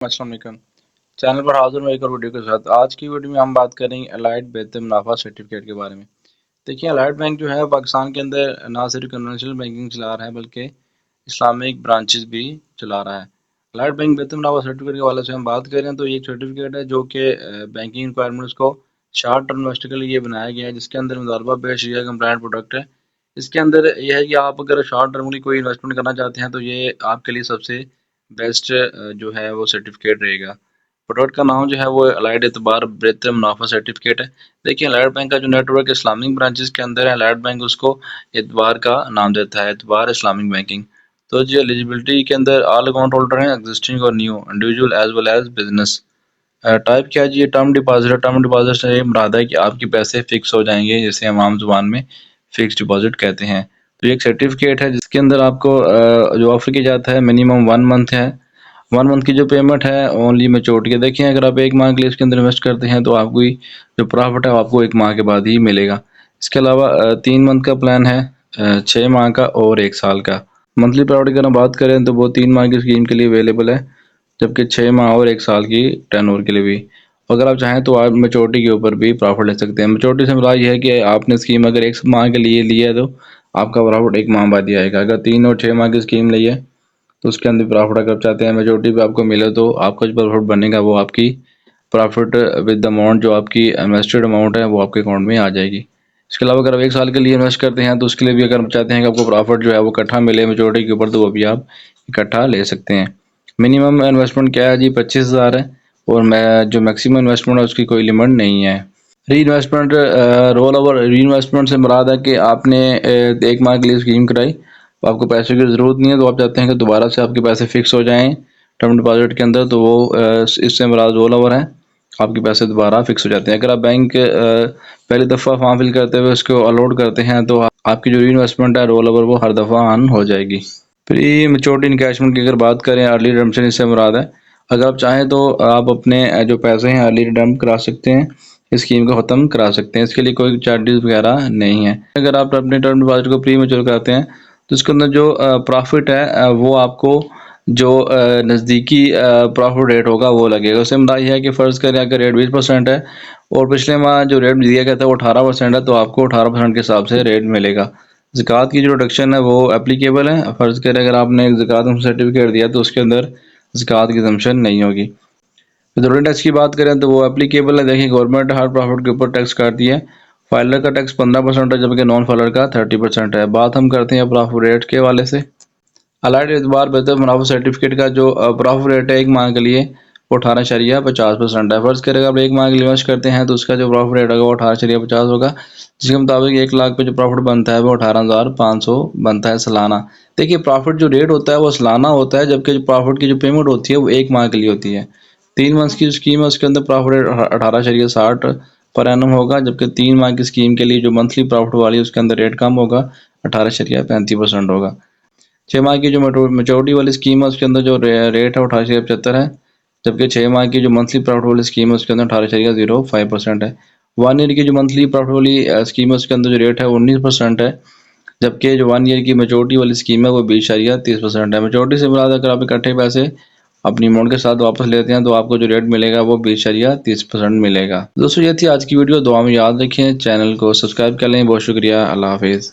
अस्सलाम वालेकुम। चैनल पर हाजिर हूँ एक और वीडियो के साथ। आज की वीडियो में हम बात करेंगे अलाइड बेहतर मुनाफा सर्टिफिकेट के बारे में। देखिए, अलाइड बैंक जो है पाकिस्तान के अंदर ना सिर्फ कन्वेंशनल बैंकिंग चला रहा है बल्कि इस्लामिक ब्रांचेस भी चला रहा है। अलाइड बैंक बेहतर मुनाफा सर्टिफिकेट के हवाले से हम बात करें तो ये एक सर्टिफिकेट है जो कि बैंकिंग रिक्वायरमेंट्स को शॉर्ट टर्म इन्वेस्टर के लिए बनाया गया है, जिसके अंदर मुतालबा बेस्ड शरिया कंप्लायंट प्रोडक्ट है। इसके अंदर यह है कि आप अगर शॉर्ट टर्म की कोई इन्वेस्टमेंट करना चाहते हैं तो ये आपके लिए सबसे बेस्ट जो है वो सर्टिफिकेट रहेगा। प्रोडक्ट का नाम जो है वो अलाइड एतबार बेहतर मुनाफा सर्टिफिकेट है। देखिए, अलाइड बैंक का जो नेटवर्क इस्लामिक ब्रांचेस के अंदर है, अलाइड बैंक उसको एतबार का नाम देता है, एतबार इस्लामिक बैंकिंग। तो जो एलिजिबिलिटी के अंदर ऑल अकाउंट होल्डर हैं, एग्जिस्टिंग और new individual as well as business. Type क्या है जी, ये टर्म डिपॉजिट है। टर्म डिपॉजिट से ये मुराद है कि आपके पैसे फिक्स हो जाएंगे, जिसे हम आम जुबान में फिक्स डिपॉजिट कहते हैं। तो ये एक सर्टिफिकेट है जिसके अंदर आपको जो ऑफर किया जाता है मिनिमम 1 मंथ है। 1 मंथ की जो पेमेंट है ओनली मैच्योरिटी के। देखिए, अगर आप 1 माह के लिए इसके अंदर इन्वेस्ट करते हैं तो आपको जो प्रॉफिट है वो आपको 1 माह के बाद ही मिलेगा। इसके अलावा 3 मंथ का प्लान है, 6 माह का और 1 साल का। मंथली प्रॉफिट की अगर हम बात करें तो वो 3 माह की स्कीम के लिए अवेलेबल है, जबकि 6 माह और 1 साल की टर्नओवर के लिए भी। अगर आप चाहें तो आप मैच्योरिटी के ऊपर भी प्रॉफिट ले सकते हैं। मैच्योरिटी से मुराद ये है कि आपने स्कीम अगर 1 माह के लिए ली है तो आपका प्रॉफिट 1 माह बाद ही आएगा। अगर 3 और 6 माह की स्कीम ली है तो उसके अंदर प्रॉफिट अगर आप चाहते हैं मैच्योरिटी पे आपको मिले तो आपका जो प्रॉफिट बनेगा वो आपकी प्रॉफिट विद अमाउंट जो आपकी इन्वेस्टेड अमाउंट है वो आपके अकाउंट में आ जाएगी। इसके अलावा अगर आप 1 साल के लिए इन्वेस्ट करते हैं तो उसके लिए भी अगर आप चाहते हैं कि आपको प्रॉफिट जो है वो इकट्ठा मिले मैच्योरिटी के ऊपर, तो वो भी आप इकट्ठा ले सकते हैं। मिनिमम इन्वेस्टमेंट क्या है जी, 25,000 है। और मैं जो मैक्सिमम इन्वेस्टमेंट है उसकी कोई लिमिट नहीं है। री इन्वेस्टमेंट, रोल ओवर री इन्वेस्टमेंट से मुराद है कि आपने 1 माह के लिए स्कीम कराई तो आपको पैसे की ज़रूरत नहीं है, तो आप चाहते हैं कि दोबारा से आपके पैसे फिक्स हो जाएं टर्म डिपॉजिट के अंदर, तो वो इससे मुराद रोल ओवर है। आपके पैसे दोबारा फिक्स हो जाते हैं। अगर आप बैंक पहली दफ़ा फॉर्म फिल करते हुए उसको अलॉट करते हैं तो आपकी जो री इन्वेस्टमेंट है रोल ओवर वो हर दफ़ा ऑन हो जाएगी। प्री मैच्योरिटी इनकैशमेंट की अगर बात करें, अर्ली रिडम्पशन इससे मुराद है। अगर आप चाहें तो आप अपने जो पैसे हैं अर्ली रिडम्प करा सकते हैं, इस स्कीम को ख़त्म करा सकते हैं। इसके लिए कोई चार्जेस वगैरह नहीं है। अगर आप अपने टर्म डिपॉजिट को प्री मैच्योर कराते हैं तो उसके अंदर जो प्रॉफिट है वो आपको जो नज़दीकी प्रॉफिट रेट होगा वो लगेगा। उससे मुराद ये है कि फ़र्ज़ करें अगर रेट 20% है और पिछले माह जो रेट दिया गया था वो 18% है, तो आपको 18% के हिसाब से रेट मिलेगा। ज़कात की जो डिडक्शन है वो एप्लीकेबल है। फ़र्ज़ करें अगर आपने एक ज़कात सर्टिफिकेट दिया तो उसके अंदर ज़कात की ज़म्पशन नहीं होगी। विथहोल्डिंग टैक्स की बात करें तो वो एप्लीकेबल है। देखिए, गवर्नमेंट हर प्रॉफिट के ऊपर टैक्स काटती है। फाइलर का टैक्स 15% है, जबकि नॉन फाइलर का 30% है। बात हम करते हैं प्रॉफिट रेट के हवाले से। अलाइड एतबार बेहतर मुनाफा सर्टिफिकेट का जो प्रॉफिट रेट है 1 माह के लिए वो 18.50% है। फ़र्ज़ करें आप 1 माह के लिए इन्वेस्ट करते हैं तो उसका जो प्रॉफिट रेट होगा वो 18.50 होगा, जिसके मुताबिक 1 लाख पे जो प्रॉफिट बनता है वो 18,500 बनता है सालाना। देखिए, प्रॉफिट जो रेट होता है वो सालाना होता है, जबकि जो प्रॉफिट की जो पेमेंट होती है वो 1 माह के लिए होती है। 3 मंथ की स्कीम है उसके अंदर प्रॉफिट रेट 18.60 पर एनम होगा, जबकि 3 माह की स्कीम के लिए जो मंथली प्रॉफिट वाली है उसके अंदर रेट कम होगा, 18.35% होगा। 6 माह की जो मैच्योरिटी वाली स्कीम है उसके अंदर जो रेट है 18.75 है, जबकि 6 माह की जो मंथली प्रॉफिट वाली स्कीम है उसके अंदर 18.05% है। 1 ईयर की जो मंथली प्रॉफिट वाली स्कीम है उसके अंदर जो रेट है 19% है, जबकि जो 1 ईयर की मैच्योरिटी वाली स्कीम है वो 20.30% है। मैच्योरिटी से मुराद अगर आप इकट्ठे पैसे अपनी अमाउंट के साथ वापस लेते हैं तो आपको जो रेट मिलेगा वो 20.30% मिलेगा। दोस्तों, ये थी आज की वीडियो। दुआ में याद रखें, चैनल को सब्सक्राइब कर लें। बहुत शुक्रिया, अल्लाह हाफिज़।